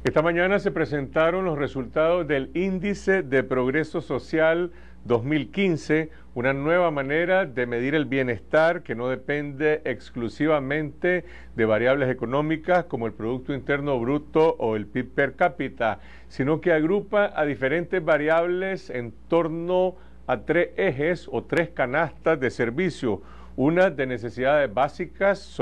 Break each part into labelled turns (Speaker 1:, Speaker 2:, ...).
Speaker 1: Esta mañana se presentaron los resultados del Índice de Progreso Social 2015, una nueva manera de medir el bienestar que no depende exclusivamente de variables económicas como el Producto Interno Bruto o el PIB per cápita, sino que agrupa a diferentes variables en torno a tres ejes o tres canastas de servicio, una de necesidades básicas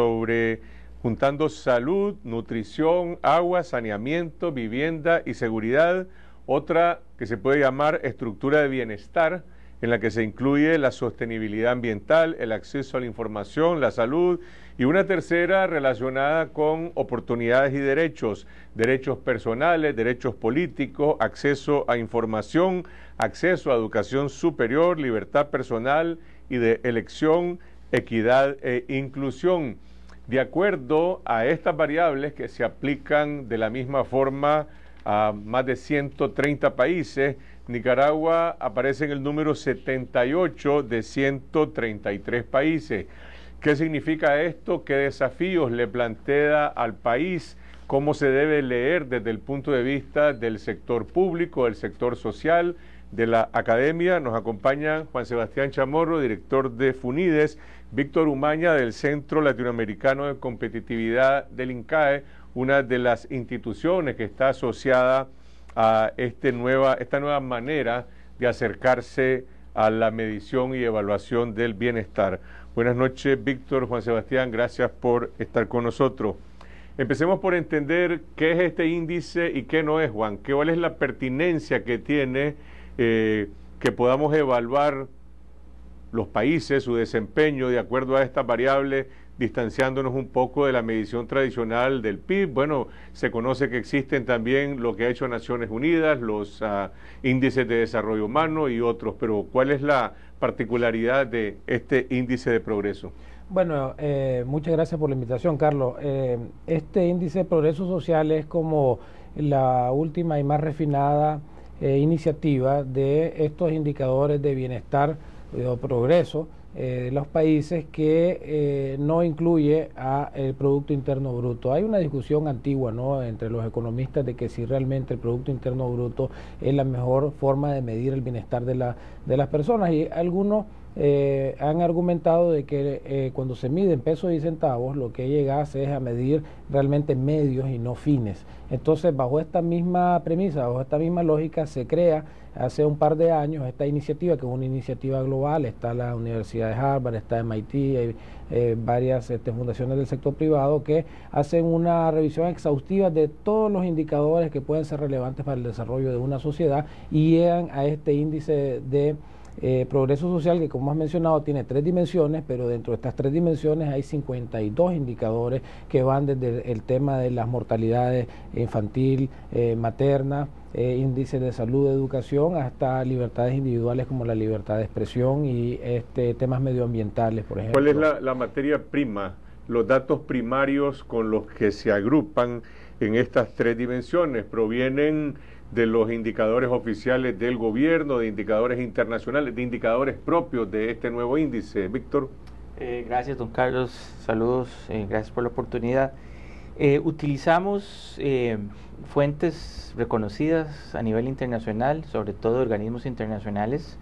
Speaker 1: juntando salud, nutrición, agua, saneamiento, vivienda y seguridad. Otra que se puede llamar estructura de bienestar, en la que se incluye la sostenibilidad ambiental, el acceso a la información, la salud, y una tercera relacionada con oportunidades y derechos, derechos personales, derechos políticos, acceso a información, acceso a educación superior, libertad personal y de elección, equidad e inclusión. De acuerdo a estas variables que se aplican de la misma forma a más de 130 países, Nicaragua aparece en el número 78 de 133 países. ¿Qué significa esto? ¿Qué desafíos le plantea al país? ¿Cómo se debe leer desde el punto de vista del sector público, del sector social, de la academia? Nos acompaña Juan Sebastián Chamorro, director de FUNIDES, Víctor Umaña del Centro Latinoamericano de Competitividad del INCAE, una de las instituciones que está asociada a esta nueva manera de acercarse a la medición y evaluación del bienestar. Buenas noches, Víctor, Juan Sebastián, gracias por estar con nosotros. Empecemos por entender qué es este índice y qué no es, Juan. ¿Cuál es la pertinencia que tiene que podamos evaluar los países, su desempeño de acuerdo a estas variables, distanciándonos un poco de la medición tradicional del PIB? Bueno, se conoce que existen también lo que ha hecho Naciones Unidas, los índices de desarrollo humano y otros, pero ¿cuál es la particularidad de este índice de progreso?
Speaker 2: Bueno, muchas gracias por la invitación, Carlos. Este índice de progreso social es como la última y más refinada iniciativa de estos indicadores de bienestar o progreso de los países que no incluye a el Producto Interno Bruto. Hay una discusión antigua, ¿no?, entre los economistas de que si realmente el Producto Interno Bruto es la mejor forma de medir el bienestar de las personas, y algunos han argumentado de que cuando se mide en pesos y centavos, lo que llega es a medir realmente medios y no fines. Entonces, bajo esta misma premisa, bajo esta misma lógica, se crea hace un par de años esta iniciativa, que es una iniciativa global. Está la Universidad de Harvard, está MIT, hay varias fundaciones del sector privado que hacen una revisión exhaustiva de todos los indicadores que pueden ser relevantes para el desarrollo de una sociedad y llegan a este índice de progreso social, que, como has mencionado, tiene tres dimensiones, pero dentro de estas tres dimensiones hay 52 indicadores que van desde el tema de las mortalidades infantil, materna, índices de salud, educación, hasta libertades individuales como la libertad de expresión y temas medioambientales, por ejemplo.
Speaker 1: ¿Cuál es la materia prima, los datos primarios con los que se agrupan en estas tres dimensiones? ¿Provienen de los indicadores oficiales del gobierno, de indicadores internacionales, de indicadores propios de este nuevo índice? Víctor.
Speaker 3: Gracias, don Carlos. Saludos, gracias por la oportunidad. Utilizamos fuentes reconocidas a nivel internacional, sobre todo organismos internacionales,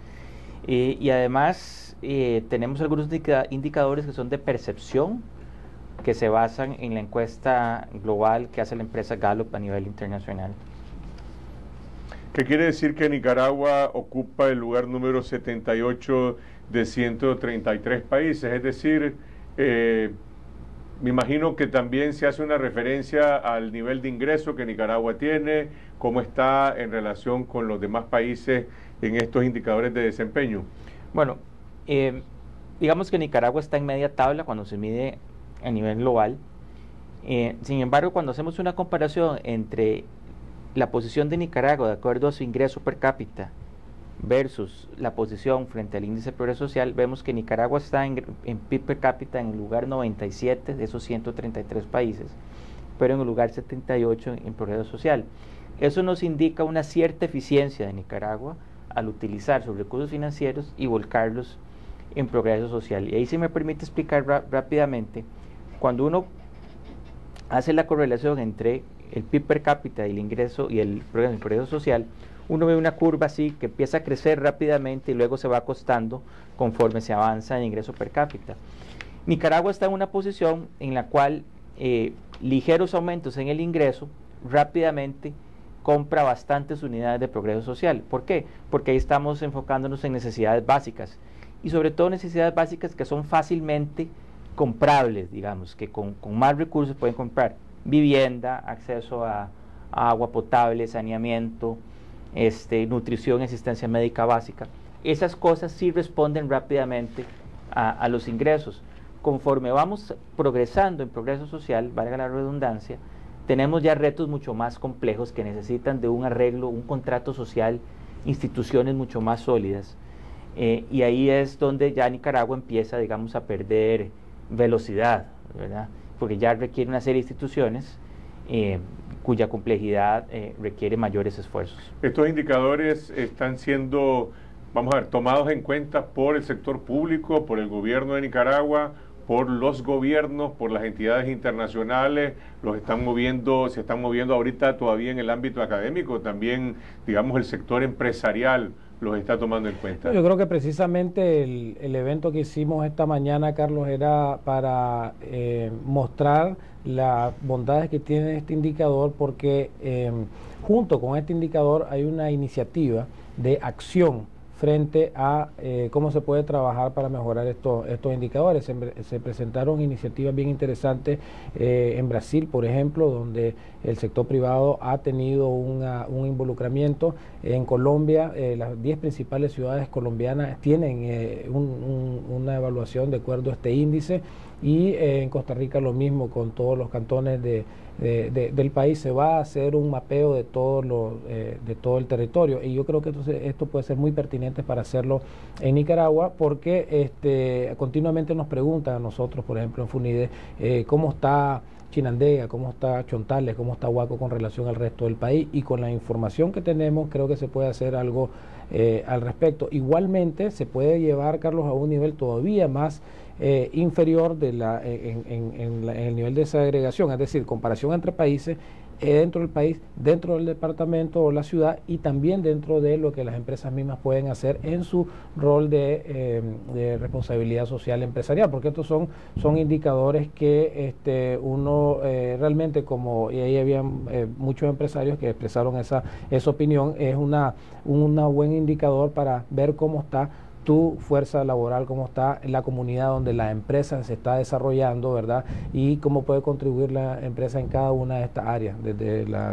Speaker 3: y además tenemos algunos indicadores que son de percepción, que se basan en la encuesta global que hace la empresa Gallup a nivel internacional.
Speaker 1: ¿Qué quiere decir que Nicaragua ocupa el lugar número 78 de 133 países? Es decir, me imagino que también se hace una referencia al nivel de ingreso que Nicaragua tiene, cómo está en relación con los demás países en estos indicadores de desempeño.
Speaker 3: Bueno, digamos que Nicaragua está en media tabla cuando se mide a nivel global. Sin embargo, cuando hacemos una comparación entre la posición de Nicaragua de acuerdo a su ingreso per cápita versus la posición frente al índice de progreso social, vemos que Nicaragua está en PIB per cápita en el lugar 97 de esos 133 países, pero en el lugar 78 en progreso social. Eso nos indica una cierta eficiencia de Nicaragua al utilizar sus recursos financieros y volcarlos en progreso social. Y ahí se me permite explicar rápidamente, cuando uno hace la correlación entre el PIB per cápita y el ingreso y el progreso social, uno ve una curva así que empieza a crecer rápidamente y luego se va acostando conforme se avanza en ingreso per cápita. Nicaragua está en una posición en la cual ligeros aumentos en el ingreso rápidamente compra bastantes unidades de progreso social. ¿Por qué? Porque ahí estamos enfocándonos en necesidades básicas y sobre todo necesidades básicas que son fácilmente comprables, digamos, que con más recursos pueden comprar vivienda, acceso a agua potable, saneamiento, nutrición y asistencia médica básica. Esas cosas sí responden rápidamente a los ingresos. Conforme vamos progresando en progreso social, valga la redundancia, tenemos ya retos mucho más complejos que necesitan de un arreglo, un contrato social, instituciones mucho más sólidas. Y ahí es donde ya Nicaragua empieza, digamos, a perder velocidad, ¿verdad? Porque ya requiere una serie de instituciones cuya complejidad requiere mayores esfuerzos.
Speaker 1: Estos indicadores están siendo, vamos a ver, tomados en cuenta por el sector público, por el gobierno de Nicaragua, por los gobiernos, por las entidades internacionales, se están moviendo ahorita todavía en el ámbito académico, también, digamos, el sector empresarial los está tomando en cuenta.
Speaker 2: Yo creo que precisamente el evento que hicimos esta mañana, Carlos, era para mostrar las bondades que tiene este indicador, porque junto con este indicador hay una iniciativa de acción frente a cómo se puede trabajar para mejorar estos indicadores. Se presentaron iniciativas bien interesantes en Brasil, por ejemplo, donde el sector privado ha tenido un involucramiento. En Colombia, las 10 principales ciudades colombianas tienen una evaluación de acuerdo a este índice, y en Costa Rica lo mismo, con todos los cantones del país se va a hacer un mapeo de todo el territorio, y yo creo que esto puede ser muy pertinente para hacerlo en Nicaragua, porque continuamente nos preguntan a nosotros, por ejemplo en FUNIDE, cómo está Chinandega, cómo está Chontales, cómo está Huaco con relación al resto del país, y con la información que tenemos creo que se puede hacer algo al respecto. Igualmente se puede llevar, Carlos, a un nivel todavía más inferior en el nivel de segregación, es decir, comparación entre países, dentro del país, dentro del departamento o la ciudad, y también dentro de lo que las empresas mismas pueden hacer en su rol de responsabilidad social empresarial, porque estos son indicadores que uno realmente, y ahí había muchos empresarios que expresaron esa opinión, es una buen indicador para ver cómo está tu fuerza laboral, cómo está la comunidad donde la empresa se está desarrollando, ¿verdad? Y cómo puede contribuir la empresa en cada una de estas áreas,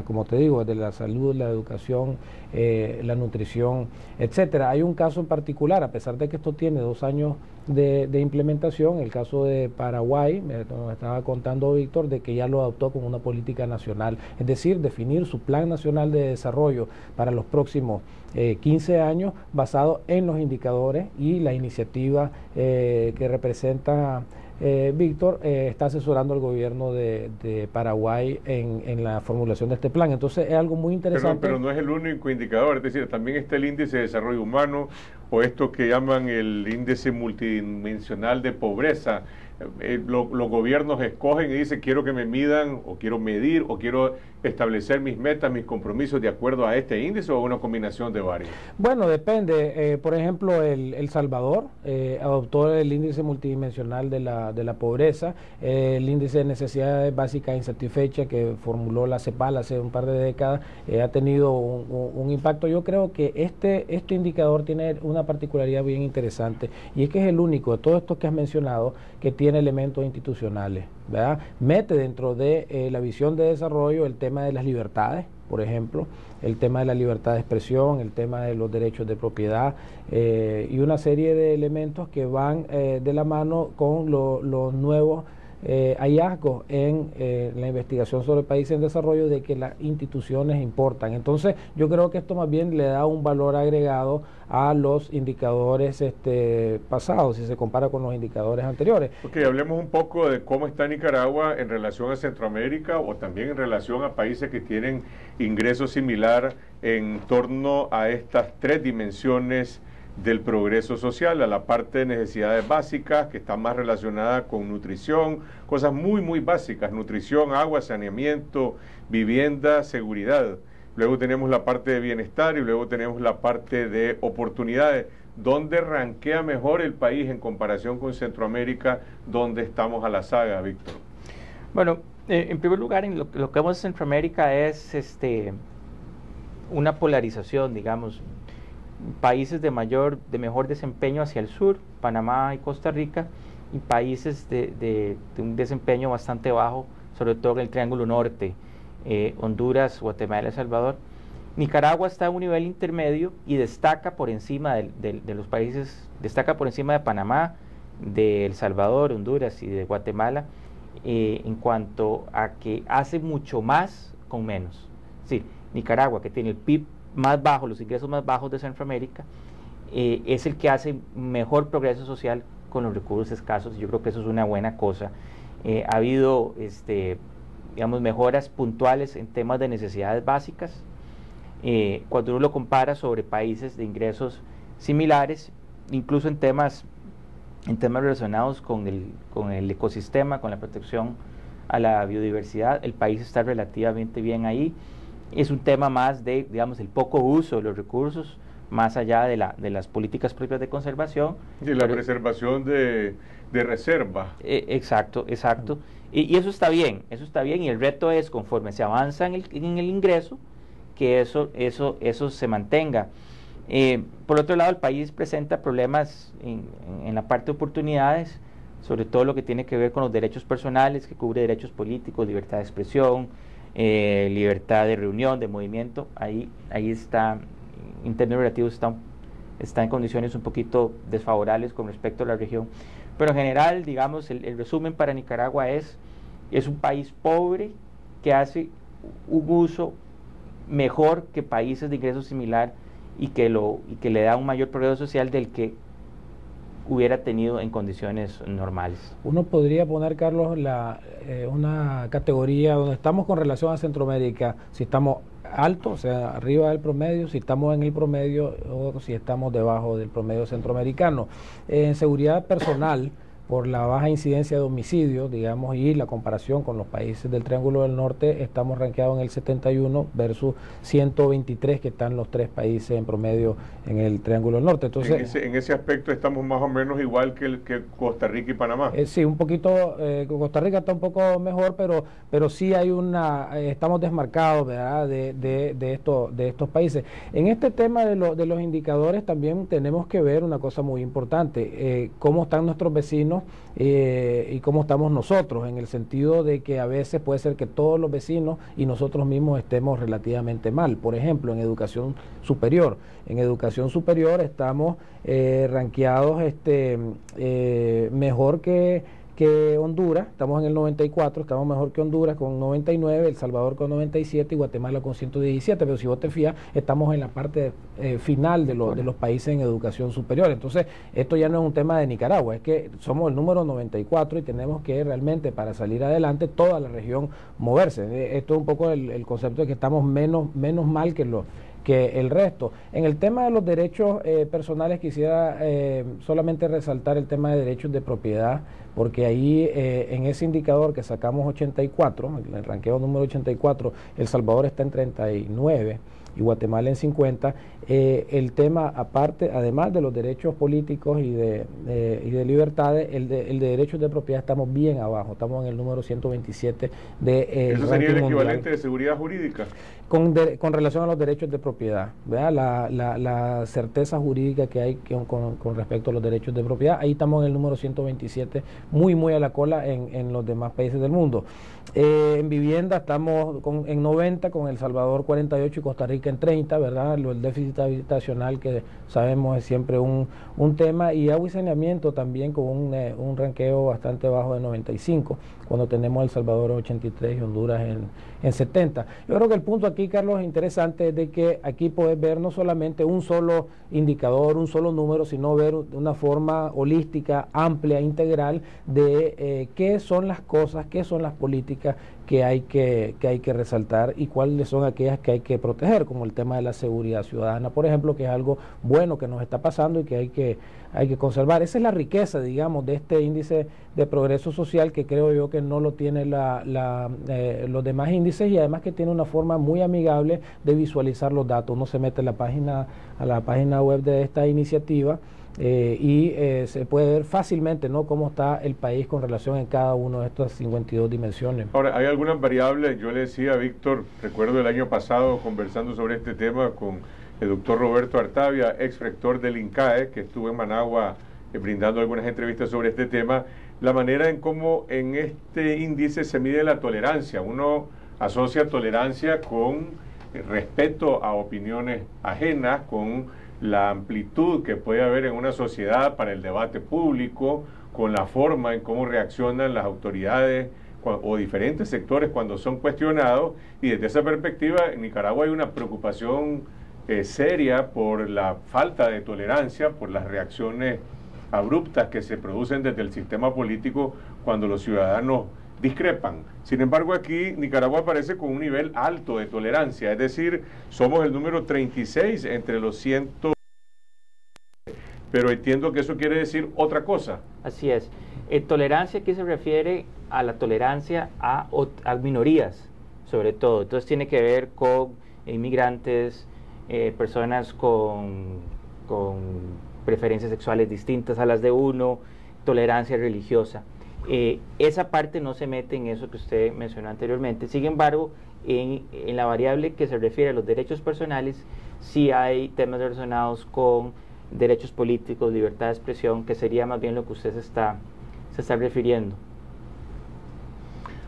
Speaker 2: como te digo, desde la salud, la educación, la nutrición, etcétera. Hay un caso en particular, a pesar de que esto tiene 2 años de implementación, el caso de Paraguay, nos estaba contando Víctor, de que ya lo adoptó como una política nacional, es decir, definir su plan nacional de desarrollo para los próximos 15 años basado en los indicadores, y la iniciativa que representa Víctor está asesorando al gobierno de Paraguay en la formulación de este plan. Entonces es algo muy interesante.
Speaker 1: Pero no es el único indicador, es decir, también está el índice de desarrollo humano, o esto que llaman el índice multidimensional de pobreza. Los gobiernos escogen y dicen, quiero que me midan, o quiero medir, o quiero establecer mis metas, mis compromisos de acuerdo a este índice, o una combinación de varios.
Speaker 2: Bueno, depende. Por ejemplo, El Salvador adoptó el índice multidimensional de la pobreza, el índice de necesidades básicas insatisfechas que formuló la CEPAL hace un par de décadas, ha tenido un impacto. Yo creo que este indicador tiene una particularidad bien interesante, y es que es el único de todos estos que has mencionado que tiene elementos institucionales, ¿verdad? Mete dentro de la visión de desarrollo el tema de las libertades, por ejemplo, el tema de la libertad de expresión, el tema de los derechos de propiedad, y una serie de elementos que van de la mano con los nuevos hallazgos en la investigación sobre países en desarrollo, de que las instituciones importan. Entonces yo creo que esto más bien le da un valor agregado a los indicadores pasados, si se compara con los indicadores anteriores.
Speaker 1: Ok, hablemos un poco de cómo está Nicaragua en relación a Centroamérica, o también en relación a países que tienen ingresos similar en torno a estas 3 dimensiones del progreso social, a la parte de necesidades básicas que está más relacionada con nutrición, cosas muy básicas, nutrición, agua, saneamiento, vivienda, seguridad. Luego tenemos la parte de bienestar y luego tenemos la parte de oportunidades. ¿Dónde rankea mejor el país en comparación con Centroamérica? ¿Dónde estamos a la saga, Víctor?
Speaker 3: Bueno, en primer lugar, en lo que vemos en Centroamérica es una polarización, digamos, países de mejor desempeño hacia el sur, Panamá y Costa Rica, y países de un desempeño bastante bajo, sobre todo en el Triángulo Norte, Honduras, Guatemala, El Salvador. Nicaragua está a un nivel intermedio y destaca por encima de los países, destaca por encima de Panamá, de El Salvador, Honduras y de Guatemala, en cuanto a que hace mucho más con menos. Sí, Nicaragua, que tiene el PIB más bajo, los ingresos más bajos de Centroamérica, es el que hace mejor progreso social con los recursos escasos, y yo creo que eso es una buena cosa. Ha habido digamos, mejoras puntuales en temas de necesidades básicas, cuando uno lo compara sobre países de ingresos similares, incluso en temas relacionados con el ecosistema, con la protección a la biodiversidad, el país está relativamente bien ahí. Es un tema más de, digamos, el poco uso de los recursos, más allá de las políticas propias de conservación.
Speaker 1: Y la preservación de reservas.
Speaker 3: Exacto. Y eso está bien, y el reto es, conforme se avanza en el ingreso, que eso se mantenga. Por otro lado, el país presenta problemas en la parte de oportunidades, sobre todo lo que tiene que ver con los derechos personales, que cubre derechos políticos, libertad de expresión, libertad de reunión, de movimiento. Ahí está, en términos relativos, está en condiciones un poquito desfavorables con respecto a la región. Pero en general, digamos, el resumen para Nicaragua es un país pobre que hace un uso mejor que países de ingreso similar y que le da un mayor progreso social del que hubiera tenido en condiciones normales.
Speaker 2: Uno podría poner, Carlos, una categoría donde estamos con relación a Centroamérica, si estamos altos, o sea, arriba del promedio, si estamos en el promedio o si estamos debajo del promedio centroamericano. En seguridad personal, por la baja incidencia de homicidios, digamos, y la comparación con los países del Triángulo del Norte, estamos rankeados en el 71 versus 123 que están los tres países en promedio en el Triángulo del Norte. Entonces,
Speaker 1: en ese aspecto estamos más o menos igual que Costa Rica y Panamá.
Speaker 2: Sí, un poquito, Costa Rica está un poco mejor, pero sí hay estamos desmarcados, ¿verdad?, de estos países. En este tema de los indicadores también tenemos que ver una cosa muy importante, cómo están nuestros vecinos y cómo estamos nosotros, en el sentido de que a veces puede ser que todos los vecinos y nosotros mismos estemos relativamente mal. Por ejemplo, en educación superior. En educación superior estamos rankeados mejor que Honduras, estamos en el 94, estamos mejor que Honduras con 99, El Salvador con 97 y Guatemala con 117, pero si vos te fijas, estamos en la parte final de los países en educación superior. Entonces, esto ya no es un tema de Nicaragua, es que somos el número 94 y tenemos que realmente, para salir adelante, toda la región moverse. Esto es un poco el concepto de que estamos menos mal que el resto. En el tema de los derechos personales quisiera solamente resaltar el tema de derechos de propiedad, porque ahí en ese indicador que sacamos 84, el ranqueo número 84, El Salvador está en 39 y Guatemala en 50, el tema además de los derechos políticos y de libertades, el de derechos de propiedad estamos bien abajo, estamos en el número 127 de
Speaker 1: ¿Eso sería el equivalente de seguridad jurídica?
Speaker 2: Con relación a los derechos de propiedad, ¿verdad? La certeza jurídica que hay con respecto a los derechos de propiedad, ahí estamos en el número 127, muy a la cola en los demás países del mundo. En vivienda estamos en 90, con El Salvador 48 y Costa Rica en 30, ¿verdad? El déficit habitacional, que sabemos es siempre un tema, y agua y saneamiento también con un ranqueo bastante bajo de 95, cuando tenemos El Salvador en 83 y Honduras en 70. Yo creo que el punto aquí, Carlos, interesante es de que aquí puedes ver no solamente un solo indicador, un solo número, sino ver de una forma holística, amplia, integral, de qué son las cosas, qué son las políticas que hay que resaltar y cuáles son aquellas que hay que proteger, como el tema de la seguridad ciudadana, por ejemplo, que es algo bueno que nos está pasando y que hay que conservar. Esa es la riqueza, digamos, de este índice de progreso social, que creo yo que no lo tiene los demás índices, y además que tiene una forma muy amigable de visualizar los datos. Uno se mete a la página web de esta iniciativa y se puede ver fácilmente, ¿no?, cómo está el país con relación en cada una de estas 52 dimensiones.
Speaker 1: Ahora, hay algunas variables. Yo le decía a Víctor, recuerdo el año pasado conversando sobre este tema con el doctor Roberto Artavia, ex rector del INCAE, que estuvo en Managua brindando algunas entrevistas sobre este tema, la manera en cómo en este índice se mide la tolerancia. Uno asocia tolerancia con respeto a opiniones ajenas, con la amplitud que puede haber en una sociedad para el debate público, con la forma en cómo reaccionan las autoridades o diferentes sectores cuando son cuestionados, y desde esa perspectiva en Nicaragua hay una preocupación seria por la falta de tolerancia, por las reacciones abruptas que se producen desde el sistema político cuando los ciudadanos discrepan. Sin embargo, aquí Nicaragua aparece con un nivel alto de tolerancia, es decir, somos el número 36 entre los 100, pero entiendo que eso quiere decir otra cosa.
Speaker 3: Así es. Tolerancia aquí se refiere a la tolerancia a minorías, sobre todo. Entonces tiene que ver con inmigrantes, personas con preferencias sexuales distintas a las de uno, tolerancia religiosa. Esa parte no se mete en eso que usted mencionó anteriormente. Sin embargo, en la variable que se refiere a los derechos personales, sí hay temas relacionados con derechos políticos, libertad de expresión, que sería más bien lo que usted se está refiriendo.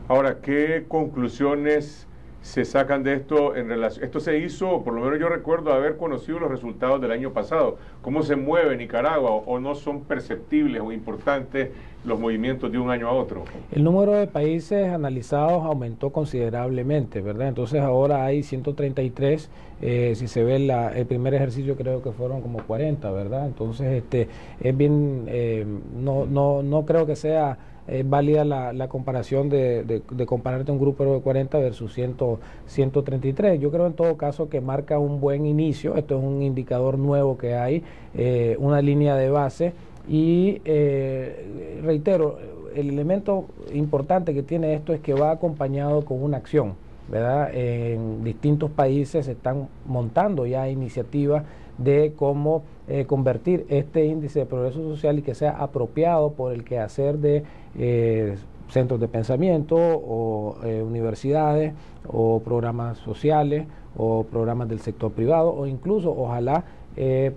Speaker 1: Ahora, ¿qué conclusiones se sacan de esto en relación? Esto se hizo, por lo menos yo recuerdo haber conocido los resultados del año pasado. ¿Cómo se mueve Nicaragua, o no son perceptibles o importantes los movimientos de un año a otro?
Speaker 2: El número de países analizados aumentó considerablemente, ¿verdad? Entonces ahora hay 133, si se ve el primer ejercicio creo que fueron como 40, ¿verdad? Entonces es bien, no creo que sea válida la comparación de compararte un grupo de 40 versus 133. Yo creo en todo caso que marca un buen inicio. Esto es un indicador nuevo que hay, una línea de base, y reitero, el elemento importante que tiene esto es que va acompañado con una acción, ¿verdad? En distintos países se están montando ya iniciativas de cómo convertir este índice de progreso social y que sea apropiado por el quehacer de centros de pensamiento o universidades o programas sociales o programas del sector privado o incluso, ojalá,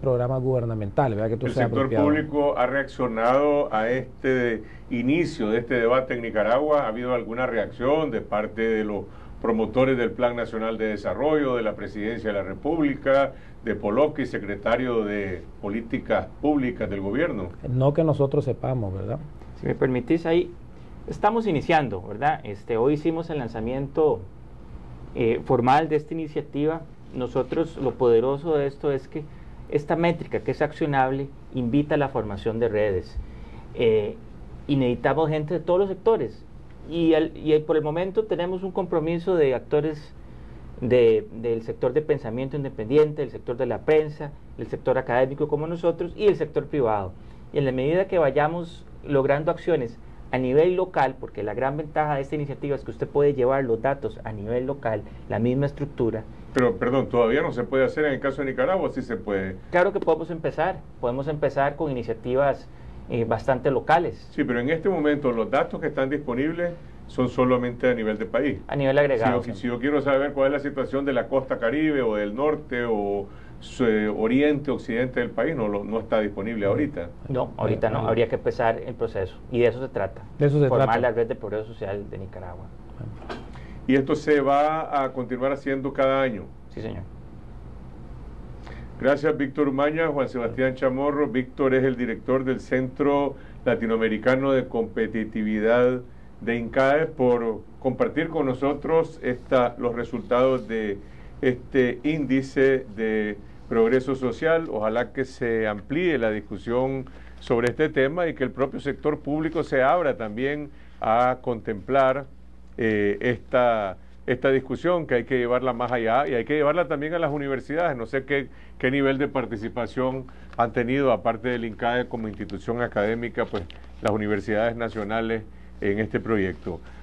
Speaker 2: programas gubernamentales, ¿verdad? Que
Speaker 1: el sector público ha reaccionado a este inicio de este debate en Nicaragua. ¿Ha habido alguna reacción de parte de los promotores del Plan Nacional de Desarrollo, de la Presidencia de la República, de Poloqui, secretario de Políticas Públicas del gobierno?
Speaker 2: No que nosotros sepamos, ¿verdad?
Speaker 3: Si me permitís, ahí estamos iniciando, ¿verdad? Hoy hicimos el lanzamiento formal de esta iniciativa. Nosotros, lo poderoso de esto es que esta métrica, que es accionable, invita a la formación de redes. Y necesitamos gente de todos los sectores. Y por el momento tenemos un compromiso de actores del sector de pensamiento independiente, del sector de la prensa, del sector académico como nosotros y el sector privado. Y en la medida que vayamos logrando acciones a nivel local, porque la gran ventaja de esta iniciativa es que usted puede llevar los datos a nivel local, la misma estructura.
Speaker 1: Pero, perdón, ¿todavía no se puede hacer en el caso de Nicaragua? ¿Sí se puede?
Speaker 3: Claro que podemos empezar con iniciativas bastante locales.
Speaker 1: Sí, pero en este momento los datos que están disponibles son solamente a nivel de país.
Speaker 3: A nivel agregado.
Speaker 1: Si yo quiero saber cuál es la situación de la costa caribe o del norte o oriente, occidente del país, no está disponible ahorita.
Speaker 3: No, ahorita no, habría que empezar el proceso. Y de eso se trata. Formar la red de progreso social de Nicaragua.
Speaker 1: ¿Y esto se va a continuar haciendo cada año?
Speaker 3: Sí, señor.
Speaker 1: Gracias, Víctor Umaña. Juan Sebastián Chamorro. Víctor es el director del Centro Latinoamericano de Competitividad de INCAE, por compartir con nosotros los resultados de este índice de progreso social. Ojalá que se amplíe la discusión sobre este tema y que el propio sector público se abra también a contemplar esta discusión, que hay que llevarla más allá y hay que llevarla también a las universidades. No sé qué nivel de participación han tenido, aparte del INCAE como institución académica, pues las universidades nacionales en este proyecto.